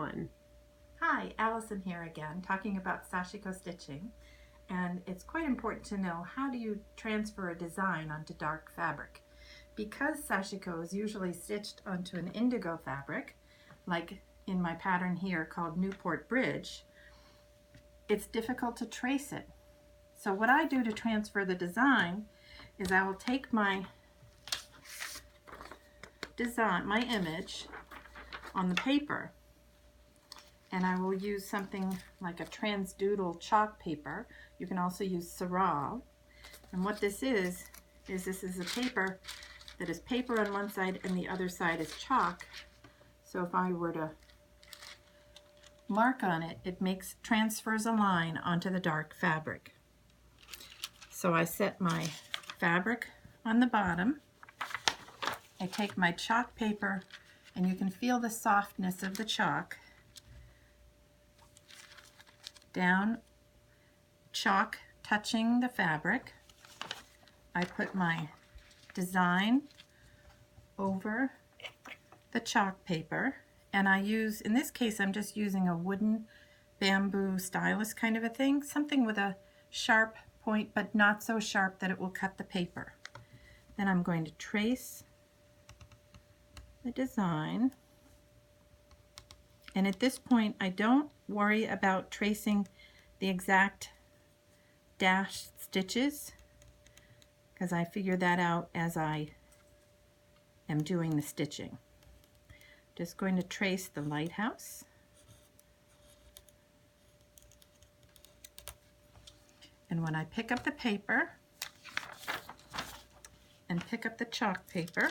1. Hi, Allison here again, talking about Sashiko stitching. And it's quite important to know, how do you transfer a design onto dark fabric? Because Sashiko is usually stitched onto an indigo fabric, like in my pattern here called Newport Bridge, it's difficult to trace it. So what I do to transfer the design is I will take my design, my image on the paper, and I will use something like a transdoodle chalk paper. You can also use Saral. And what this is this is a paper that is paper on one side and the other side is chalk. So if I were to mark on it, it transfers a line onto the dark fabric. So I set my fabric on the bottom. I take my chalk paper, and you can feel the softness of the chalk. Down, chalk touching the fabric. I put my design over the chalk paper, and I use, in this case, I'm just using a wooden bamboo stylus kind of a thing, something with a sharp point, but not so sharp that it will cut the paper. Then I'm going to trace the design. And at this point, I don't worry about tracing the exact dashed stitches, because I figure that out as I am doing the stitching. Just going to trace the lighthouse. And when I pick up the paper and pick up the chalk paper,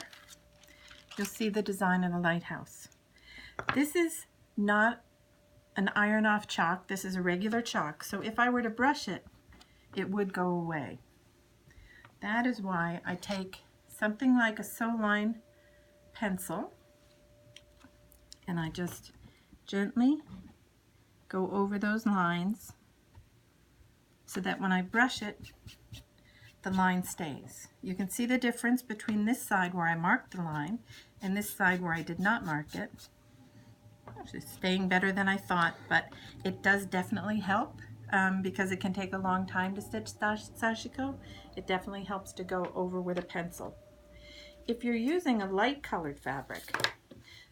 you'll see the design of the lighthouse. This is not an iron-off chalk. This is a regular chalk. So if I were to brush it, it would go away. That is why I take something like a Soline pencil, and I just gently go over those lines so that when I brush it, the line stays. You can see the difference between this side where I marked the line and this side where I did not mark it. Actually staying better than I thought, but it does definitely help because it can take a long time to stitch Sashiko. It definitely helps to go over with a pencil. If you're using a light colored fabric,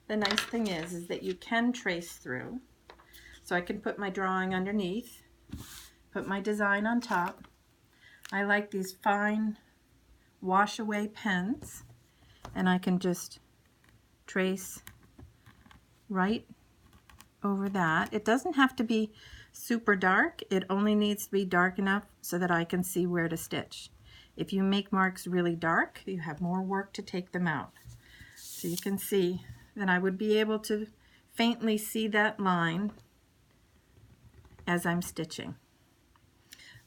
the nice thing is that you can trace through. So I can put my drawing underneath, put my design on top. I like these fine wash away pens, and I can just trace right over that. It doesn't have to be super dark. It only needs to be dark enough so that I can see where to stitch. If you make marks really dark, you have more work to take them out. So you can see that I would be able to faintly see that line as I'm stitching.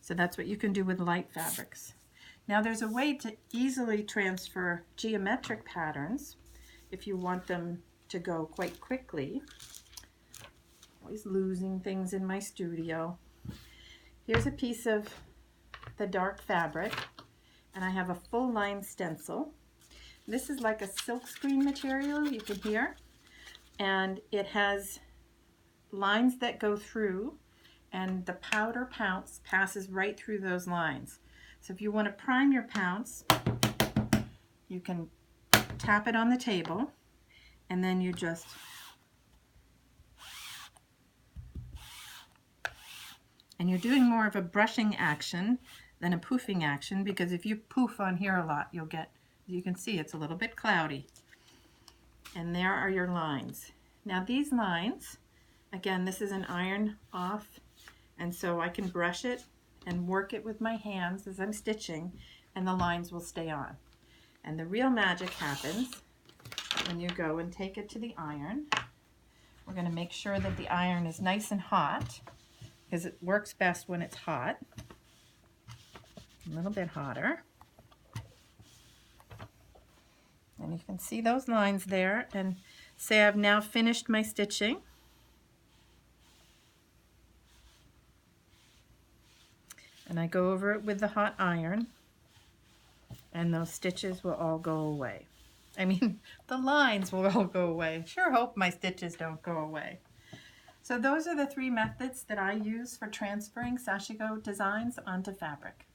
So that's what you can do with light fabrics. Now there's a way to easily transfer geometric patterns if you want them to go quite quickly. Always losing things in my studio. Here's a piece of the dark fabric, and I have a full line stencil. This is like a silkscreen material, you can hear, and it has lines that go through, and the powder pounce passes right through those lines. So if you want to prime your pounce, you can tap it on the table, and then you just and you're doing more of a brushing action than a poofing action, because if you poof on here a lot, you'll get, you can see it's a little bit cloudy. And there are your lines. Now these lines, again, this is an iron off, and so I can brush it and work it with my hands as I'm stitching, and the lines will stay on. And the real magic happens when you go and take it to the iron. We're going to make sure that the iron is nice and hot, because it works best when it's hot. A little bit hotter. And you can see those lines there, and say I've now finished my stitching. And I go over it with the hot iron, and those stitches will all go away. I mean, the lines will all go away. Sure hope my stitches don't go away. So those are the three methods that I use for transferring Sashiko designs onto fabric.